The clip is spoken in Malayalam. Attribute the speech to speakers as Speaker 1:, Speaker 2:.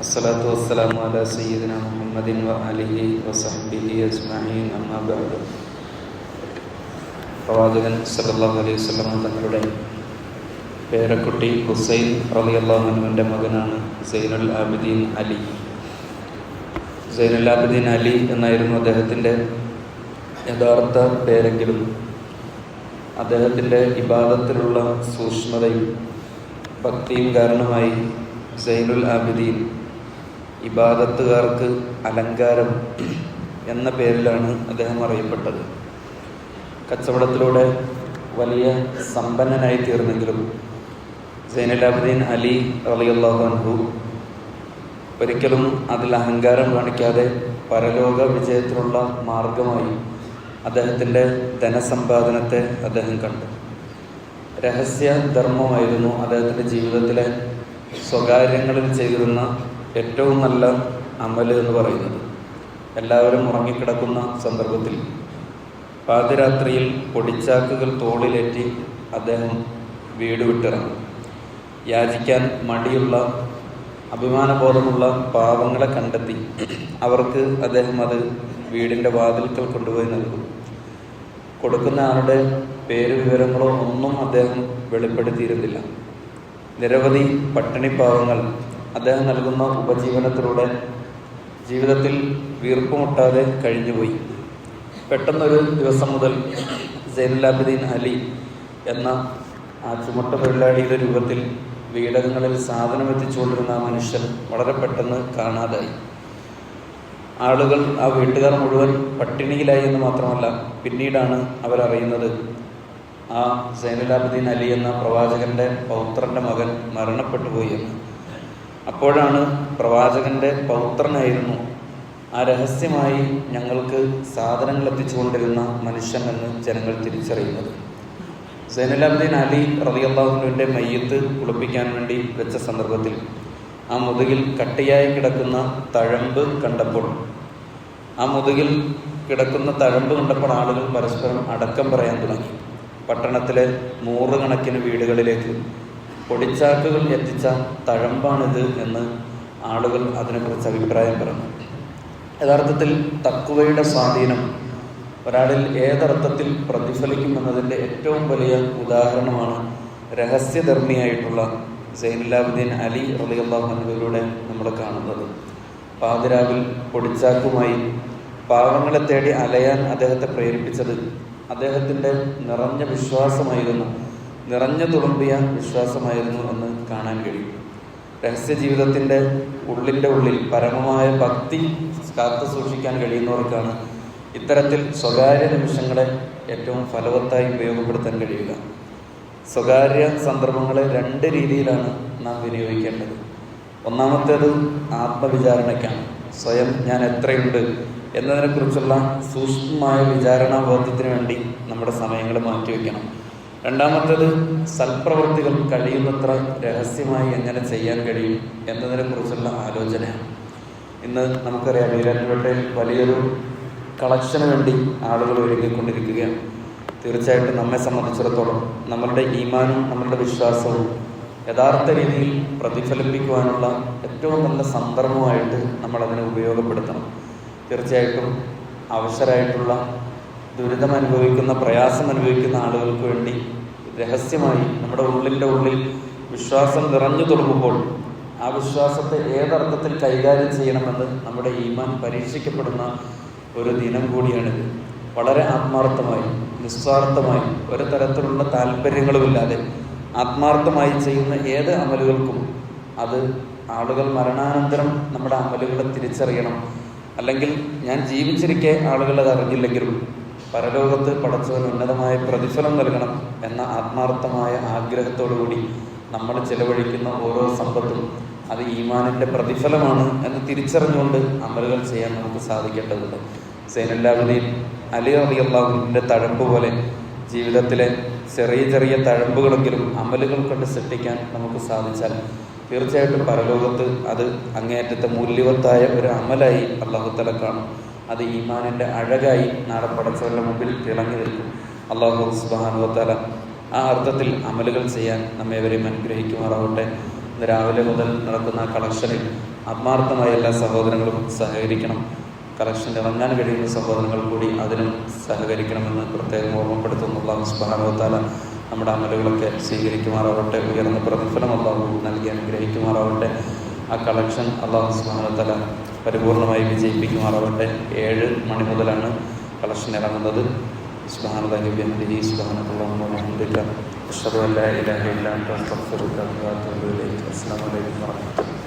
Speaker 1: അസ്സലാത്തു വസ്സലാമു അലാ സയ്യിദിനാ മുഹമ്മദിൻ വ ആലിഹി വസഹ്ബിഹി അജ്മഈൻ. അമ്മാ ബഅദ്. പ്രവാചകൻ സല്ലല്ലാഹു അലൈഹി വസല്ലം തങ്ങളുടെ പേരക്കുട്ടി ഹുസൈൻ റളിയല്ലാഹു അൻഹുവിൻ്റെ മകനാണ് സൈനുൽ ആബിദീൻ അലി. സൈനുൽ ആബിദീൻ അലി എന്നായിരുന്നു അദ്ദേഹത്തിൻ്റെ യഥാർത്ഥ പേരെങ്കിലും അദ്ദേഹത്തിൻ്റെ ഇബാദത്തിലുള്ള സൂക്ഷ്മതയും ഭക്തിയും കാരണമായി സൈനുൽ ആബിദീൻ ഇബാദത്തുകാർക്ക് അലങ്കാരം എന്ന പേരിലാണ് അദ്ദേഹം അറിയപ്പെട്ടത്. കച്ചവടത്തിലൂടെ വലിയ സമ്പന്നനായി തീർന്നെങ്കിലും സൈനുൽ ആബിദീൻ അലി റളിയല്ലാഹു അൻഹു ഒരിക്കലും അതിൽ അഹങ്കാരം കാണിക്കാതെ പരലോക വിജയത്തിനുള്ള മാർഗമായി അദ്ദേഹത്തിൻ്റെ ധനസമ്പാദനത്തെ അദ്ദേഹം കണ്ടു. രഹസ്യ ധർമ്മമായിരുന്നു അദ്ദേഹത്തിൻ്റെ ജീവിതത്തിലെ സ്വകാര്യങ്ങളിൽ ചെയ്തിരുന്ന ഏറ്റവും നല്ല അമല് എന്ന് പറയുന്നത്. എല്ലാവരും ഉറങ്ങിക്കിടക്കുന്ന സന്ദർഭത്തിൽ പാതിരാത്രിയിൽ പൊടിച്ചാക്കുകൾ തോളിലേറ്റി അദ്ദേഹം വീട് വിട്ടിറങ്ങും. യാചിക്കാൻ മടിയുള്ള അഭിമാനബോധമുള്ള പാവങ്ങളെ കണ്ടെത്തി അവർക്ക് അദ്ദേഹം അത് വീടിൻ്റെ വാതിൽക്കൽ കൊണ്ടുപോയി നൽകും. കൊടുക്കുന്ന ആളുടെ പേര് വിവരങ്ങളോ ഒന്നും അദ്ദേഹം വെളിപ്പെടുത്തിയിരുന്നില്ല. നിരവധി പട്ടിണിപ്പാവങ്ങൾ അദ്ദേഹം നൽകുന്ന ഉപജീവനത്തിലൂടെ ജീവിതത്തിൽ വീർപ്പുമുട്ടാതെ കഴിഞ്ഞുപോയി. പെട്ടെന്നൊരു ദിവസം മുതൽ സൈനുൽ ആബിദീൻ അലി എന്ന ആ ചുമട്ട തൊഴിലാളിയുടെ രൂപത്തിൽ വീടകങ്ങളിൽ സാധനം എത്തിച്ചുകൊണ്ടിരുന്ന ആ മനുഷ്യൻ വളരെ പെട്ടെന്ന് കാണാതായി. ആളുകൾ, ആ വീട്ടുകാർ മുഴുവൻ പട്ടിണിയിലായി എന്ന് മാത്രമല്ല, പിന്നീടാണ് അവരറിയുന്നത് ആ സൈനുൽ ആബിദീൻ അലി എന്ന പ്രവാചകന്റെ പൗത്രന്റെ മകൻ മരണപ്പെട്ടു പോയി എന്ന്. അപ്പോഴാണ് പ്രവാചകന്റെ പൗത്രനായിരുന്നു ആ രഹസ്യമായി ഞങ്ങൾക്ക് സാധനങ്ങൾ എത്തിച്ചുകൊണ്ടിരുന്ന മനുഷ്യൻ എന്ന് ജനങ്ങൾ തിരിച്ചറിയുന്നത്. സൈനുൽ ആബിദീൻ അലി റളിയല്ലാഹു അൻഹുവിൻ്റെ മയ്യത്ത് കുളിപ്പിക്കാൻ വേണ്ടി വെച്ച സന്ദർഭത്തിൽ ആ മുതുകിൽ കട്ടിയായി കിടക്കുന്ന തഴമ്പ് കണ്ടപ്പോൾ ആളുകൾ പരസ്പരം അടക്കം പറയാൻ തുടങ്ങി. പട്ടണത്തിലെ 100 കണക്കിന് വീടുകളിലേക്ക് പൊടിച്ചാക്കുകൾ എത്തിച്ച തഴമ്പാണിത് എന്ന് ആളുകൾ അതിനെക്കുറിച്ച് അഭിപ്രായം പറഞ്ഞു. യഥാർത്ഥത്തിൽ തഖ്വയുടെ സ്വാധീനം ഒരാളിൽ ഏതർത്ഥത്തിൽ പ്രതിഫലിക്കുമെന്നതിൻ്റെ ഏറ്റവും വലിയ ഉദാഹരണമാണ് രഹസ്യധർമ്മിയായിട്ടുള്ള സൈനുൽ ആബിദീൻ അലി റളിയല്ലാഹു അൻഹുവിലൂടെ നമ്മൾ കാണുന്നത്. പാതിരാവിൽ പൊടിച്ചാക്കുമായി പാവങ്ങളെ തേടി അലയാൻ അദ്ദേഹത്തെ പ്രേരിപ്പിച്ചത് അദ്ദേഹത്തിൻ്റെ നിറഞ്ഞു തുളുമ്പിയ വിശ്വാസമായിരുന്നു എന്ന് കാണാൻ കഴിയും. രഹസ്യ ജീവിതത്തിൻ്റെ ഉള്ളിൽ പരമമായ ഭക്തി കാത്തു സൂക്ഷിക്കാൻ കഴിയുന്നവർക്കാണ് ഇത്തരത്തിൽ സ്വകാര്യ നിമിഷങ്ങളെ ഏറ്റവും ഫലവത്തായി ഉപയോഗപ്പെടുത്താൻ കഴിയുക. സ്വകാര്യ സന്ദർഭങ്ങളെ 2 രീതിയിലാണ് നാം വിനിയോഗിക്കേണ്ടത്. ഒന്നാമത്തേത് ആത്മവിചാരണയ്ക്കാണ്. സ്വയം ഞാൻ എത്രയുണ്ട് എന്നതിനെക്കുറിച്ചുള്ള സൂക്ഷ്മമായ വിചാരണാബോധത്തിന് വേണ്ടി നമ്മുടെ സമയങ്ങൾ മാറ്റിവെക്കണം. രണ്ടാമത്തേത് സൽപ്രവൃത്തികൾ കഴിയുന്നത്ര രഹസ്യമായി എങ്ങനെ ചെയ്യാൻ കഴിയും എന്നതിനെക്കുറിച്ചുള്ള ആലോചനയാണ്. ഇന്ന് നമുക്കറിയാം, ഈരാറ്റുപേട്ടയിൽ വലിയൊരു കളക്ഷന് വേണ്ടി ആളുകൾ ഒരുങ്ങിക്കൊണ്ടിരിക്കുകയാണ്. തീർച്ചയായിട്ടും നമ്മെ സംബന്ധിച്ചിടത്തോളം നമ്മളുടെ ഈമാനും നമ്മളുടെ വിശ്വാസവും യഥാർത്ഥ രീതിയിൽ പ്രതിഫലിപ്പിക്കുവാനുള്ള ഏറ്റവും നല്ല സന്ദർഭമായിട്ട് നമ്മളതിനെ ഉപയോഗപ്പെടുത്തണം. തീർച്ചയായിട്ടും അവശരായിട്ടുള്ള, ദുരിതം അനുഭവിക്കുന്ന, പ്രയാസം അനുഭവിക്കുന്ന ആളുകൾക്ക് വേണ്ടി രഹസ്യമായി നമ്മുടെ ഉള്ളിൽ വിശ്വാസം നിറഞ്ഞു തുളുമ്പുമ്പോൾ ആ വിശ്വാസത്തെ ഏതർത്ഥത്തിൽ കൈകാര്യം ചെയ്യണമെന്ന് നമ്മുടെ ഈമാൻ പരീക്ഷിക്കപ്പെടുന്ന ഒരു ദിനം കൂടിയാണിത്. വളരെ ആത്മാർത്ഥമായി, നിസ്വാർത്ഥമായി, ഒരു തരത്തിലുള്ള താല്പര്യങ്ങളുമില്ലാതെ ആത്മാർത്ഥമായി ചെയ്യുന്ന ഏത് അമലുകൾക്കും അത് ആളുകൾ മരണാനന്തരം നമ്മുടെ അമലുകളെ തിരിച്ചറിയണം. അല്ലെങ്കിൽ ഞാൻ ജീവിച്ചിരിക്കെ ആളുകൾ അത് അറിഞ്ഞില്ലെങ്കിലും പരലോകത്ത് പടച്ചവൻ ഉന്നതമായ പ്രതിഫലം നൽകണം എന്ന ആത്മാർത്ഥമായ ആഗ്രഹത്തോടുകൂടി നമ്മൾ ചെലവഴിക്കുന്ന ഓരോ സമ്പത്തും അത് ഈമാനിൻ്റെ പ്രതിഫലമാണ് എന്ന് തിരിച്ചറിഞ്ഞുകൊണ്ട് അമലുകൾ ചെയ്യാൻ നമുക്ക് സാധിക്കേണ്ടതുണ്ട്. സൈനുൽ ആബിദീൻ അലി റളിയല്ലാഹു അൻഹുവിൻ്റെ തഴമ്പ് പോലെ ജീവിതത്തിലെ ചെറിയ തഴമ്പുകളെങ്കിലും അമലുകൾ കൊണ്ട് സൃഷ്ടിക്കാൻ നമുക്ക് സാധിച്ചാൽ തീർച്ചയായിട്ടും പരലോകത്ത് അത് അങ്ങേയറ്റത്തെ മൂല്യവത്തായ ഒരു അമലായി അല്ലാഹു തആല കാണും. അത് ഈമാനിൻ്റെ അഴകായി നാളെ പടച്ചവന്റെ മുമ്പിൽ തിളങ്ങി നിൽക്കും. അല്ലാഹു സുബ്ഹാനഹു വ തആല ആ അർത്ഥത്തിൽ അമലുകൾ ചെയ്യാൻ നമ്മേവരെയും അനുഗ്രഹിക്കുമാറാവട്ടെ. ഇന്ന് രാവിലെ മുതൽ നടക്കുന്ന കളക്ഷനിൽ ആത്മാർത്ഥമായ എല്ലാ സഹോദരങ്ങളും സഹകരിക്കണം. കളക്ഷൻ ഇറങ്ങാൻ കഴിയുന്ന സഹോദരങ്ങൾ കൂടി അതിനും സഹകരിക്കണമെന്ന് പ്രത്യേകം ഓർമ്മപ്പെടുത്തുന്നു. അല്ലാഹു സുബ്ഹാനഹു വ തആല നമ്മുടെ അമലുകളൊക്കെ സ്വീകരിക്കുമാറാവട്ടെ. ഉയർന്ന പ്രതിഫലം അല്ലാഹു നൽകി അനുഗ്രഹിക്കുമാറാവട്ടെ. ആ കളക്ഷൻ അല്ലാഹു സുബ്ഹാനഹു വ തആല പരിപൂർണമായി വിജയിപ്പിക്കുമാറാവട്ടെ. 7 മണി മുതലാണ് കളക്ഷൻ ഇറങ്ങുന്നത്. സുബ്ഹാനല്ലാഹി വബിഹംദിഹി സുബ്ഹാനക്കല്ലാഹുമ്മ വബിഹംദിക അഷ്ഹദു അൻ ലാ ഇലാഹ ഇല്ല അൻത അസ്തഗ്ഫിറുക വ അത്തൂബു ഇലൈക്. അസ്സലാമു അലൈക്കും വറഹ്മത്തുള്ളാഹി.